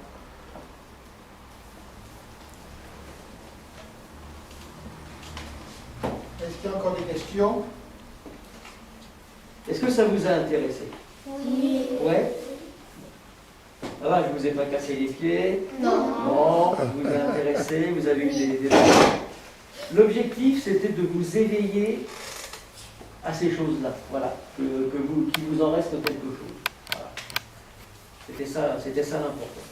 Est-ce qu'il y a encore des questions? Est-ce que ça vous a intéressé? Oui. Ouais. Ça va, je ne vous ai pas cassé les pieds. Non. Non, vous vous intéressez, vous avez eu des... L'objectif, c'était de vous éveiller à ces choses-là, voilà, qu'il vous en reste quelque chose. Voilà. C'était ça l'important.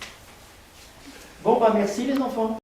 Bon, bah merci les enfants.